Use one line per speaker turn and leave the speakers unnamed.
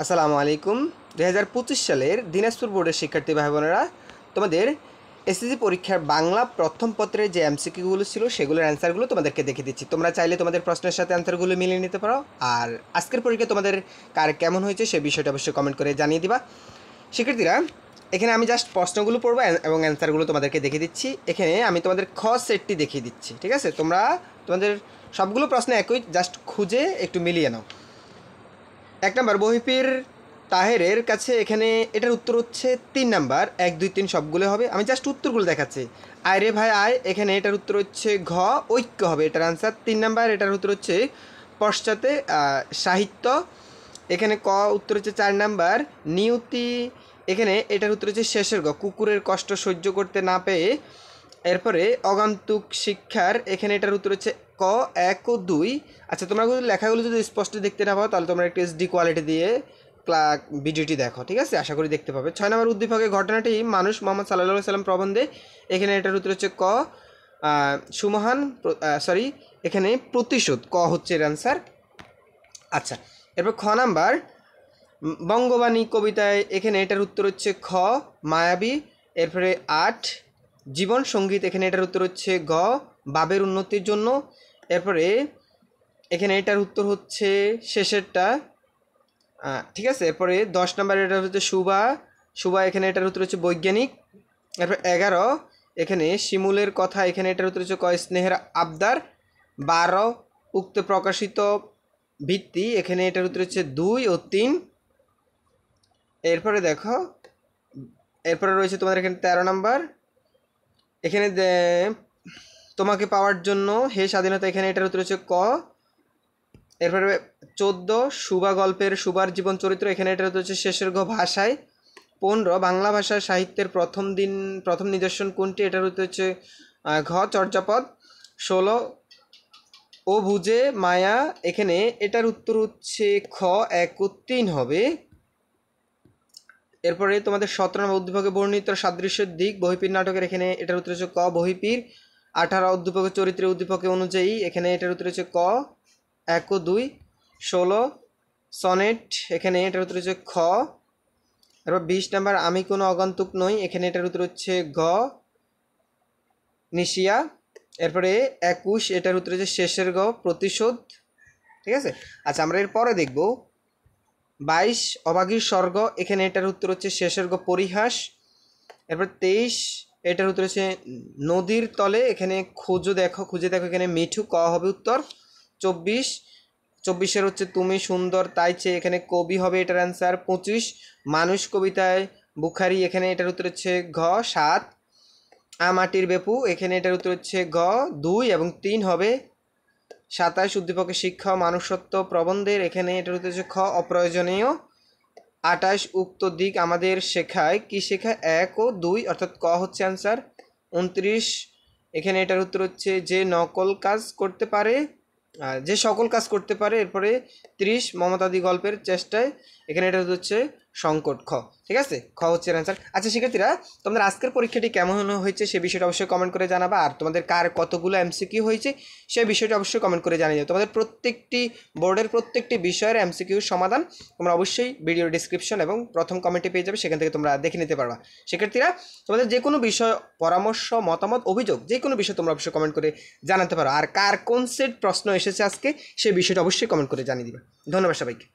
আসসালামু আলাইকুম। 2025 সালের দিনাজপুর বোর্ডের শিক্ষার্থী ভাই বোনেরা, তোমাদের এসএসসি পরীক্ষার বাংলা প্রথম পত্রের যে এমসিকিউগুলো ছিল সেগুলোর অ্যান্সারগুলো তোমাদেরকে দেখে দিচ্ছি। তোমরা চাইলে তোমাদের প্রশ্নের সাথে অ্যান্সারগুলো মিলিয়ে নিতে পারো। আর আজকের পরীক্ষা তোমাদের কার কেমন হয়েছে সে বিষয়টা অবশ্যই কমেন্ট করে জানিয়ে দিবা। শিক্ষার্থীরা, এখানে আমি জাস্ট প্রশ্নগুলো পড়বো এবং অ্যান্সারগুলো তোমাদেরকে দেখে দিচ্ছি। এখানে আমি তোমাদের খ সেটটি দেখিয়ে দিচ্ছি, ঠিক আছে? তোমরা তোমাদের সবগুলো প্রশ্ন একই, জাস্ট খুঁজে একটু মিলিয়ে নাও। 1 নম্বর, বহিপীর তাহেরের কাছে এখানে এটার উত্তর হচ্ছে 3 নাম্বার, 1 2 3 সবগুলো হবে। আমি জাস্ট উত্তরগুলো দেখাচ্ছি। আয় রে ভাই আয়, এখানে এটার উত্তর হচ্ছে ঘ, ঐক্য হবে এটার আনসার। 3 নাম্বার, এটার উত্তর হচ্ছে পশ্চাতে সাহিত্য। এখানে ক উত্তর হচ্ছে 4 নাম্বার, নিয়তি। এখানে এটার উত্তর হচ্ছে শেষের গ, কুকুরের কষ্ট সহ্য করতে না পেয়ে। এরপরে অগান্তুক শিক্ষার, এখানে এটার উত্তর হচ্ছে ক 1 ও 2। আচ্ছা, তোমরা লেখাগুলো যদি স্পষ্ট দেখতে না পাও তাহলে তোমরা একটু SD কোয়ালিটি দিয়ে ভিডিওটি দেখো, ঠিক আছে? আশা করি দেখতে পাবে। 6 নম্বর, উদ্দীপকের ঘটনাটি মানুষ মোহাম্মদ সাল্লাল্লাহু আলাইহি সাল্লাম প্রবন্ধে। এখানে এটার উত্তর হচ্ছে ক সুমহান, এখানে প্রতিশোধ, ক হচ্ছে এর অ্যান্সার। আচ্ছা, এরপর খ নাম্বার, বঙ্গবাণী কবিতায়, এখানে এটার উত্তর হচ্ছে খ মায়াবী। এরপরে 8 জীবন সঙ্গীত, এখানে এটার উত্তর হচ্ছে গ বাবের উন্নতির জন্য। এরপরে এখানে এটার উত্তর হচ্ছে শেষেরটা, ঠিক আছে? এরপরে 10 নম্বর, এটা হচ্ছে সুবা, এখানে এটার উত্তর হচ্ছে বৈজ্ঞানিক। এরপর 11 এখানে শিমুলের কথা, এখানে এটার উত্তর হচ্ছে ক স্নেহের আবদার। 12 উক্ত প্রকাশিত ভিত্তি, এখানে এটার উত্তর হচ্ছে 2 ও 3। এরপরে দেখো, এরপরে রয়েছে তোমাদের এখানে 13 নম্বর, এখানে তোমাকে পাওয়ার জন্য হে স্বাধীনতা, এখানে এটার উত্তর হচ্ছে ক। এরপরে 14 সুবা গল্পের সুবার জীবন চরিত্র, এখানে এটার উত্তর হচ্ছে শেষের গ ভাষায়। 15 বাংলা ভাষা সাহিত্যের প্রথম নিদর্শন কোনটি, এটার উত্তর হচ্ছে ঘ চর্যাপদ। 16 ও বুঝে মায়া, এখানে এটার উত্তর হচ্ছে খ 1 ও 3 হবে। এরপরে তোমাদের 17 নম্বর, উদ্দীপকে বর্ণিত সাদৃশ্যের দিক বহিপীর নাটকের, এখানে এটার উত্তর হচ্ছে ক বহিপীর। 18 উদ্দীপকের চরিত্রের উদ্দীপকে অনুযায়ী, এখানে এটার উত্তর হচ্ছে ক 1 ও 2। 16 সনেট, এখানে এটার উত্তর হচ্ছে খ। এরপর 20 নাম্বার, আমি কোনো অগন্তুক নই, এখানে এটার উত্তর হচ্ছে গ নিশিয়া। এরপরে 21, এটার উত্তর হচ্ছে শেষের গ প্রতিশোধ, ঠিক আছে? আচ্ছা, আমরা এরপরে দেখব 22 অবাগীর স্বর্গ, এখানে এটার উত্তর হচ্ছে শেষের গ পরিহাস। এরপর 23, এটার উত্তর হচ্ছে নদীর তলে, এখানে খুঁজে দেখো, এখানে মিঠু, ক হবে উত্তর। 24 হচ্ছে তুমি সুন্দর তাই চেয়ে, এখানে কবি হবে এটার অ্যান্সার। 25 মানুষ কবিতায় বুখারি, এখানে এটার উত্তর হচ্ছে ঘ 7। মাটির বেপু, এখানে এটার উত্তর হচ্ছে ঘ 2 এবং 3 হবে। 27 উদ্দীপকের শিক্ষা মানুষত্ব প্রবন্ধের, এখানে এটার উত্তর হচ্ছে খ অপ্রয়োজনীয়। 28 উক্ত দিক আমাদের শেখায়, কি শেখায় 1 ও 2, অর্থাৎ ক হচ্ছে অ্যান্সার। 29 এখানে এটার উত্তর হচ্ছে যে নকল কাজ করতে পারে, যে সকল কাজ করতে পারে। এরপরে 30 মমতাদি গল্পের চেষ্টায়, এখানে এটা হচ্ছে সংকট, খ, ঠিক আছে? খ হচ্ছে অ্যান্সার। আচ্ছা শিক্ষার্থীরা, তোমাদের আজকের পরীক্ষাটি কেমন হয়েছে সে বিষয়টা অবশ্যই কমেন্ট করে জানাবা। আর তোমাদের কার কতগুলো এমসিকিউ হয়েছে সেই বিষয়টা অবশ্যই কমেন্ট করে জানিয়ে দাও। তোমাদের প্রত্যেকটি বোর্ডের প্রত্যেকটি বিষয়ের এমসিকিউর সমাধান তোমরা অবশ্যই ভিডিওর ডিসক্রিপশন এবং প্রথম কমেন্টে পেয়ে যাবে, সেখান থেকে তোমরা দেখে নিতে পারবা। শিক্ষার্থীরা, তোমাদের যে কোনো বিষয় পরামর্শ, মতামত, অভিযোগ যে কোনো বিষয় তোমরা অবশ্যই কমেন্ট করে জানাতে পারো। আর কার কোন সেট প্রশ্ন এসেছে আজকে সেই বিষয়টা অবশ্যই কমেন্ট করে জানিয়ে দিবে। ধন্যবাদ সবাইকে।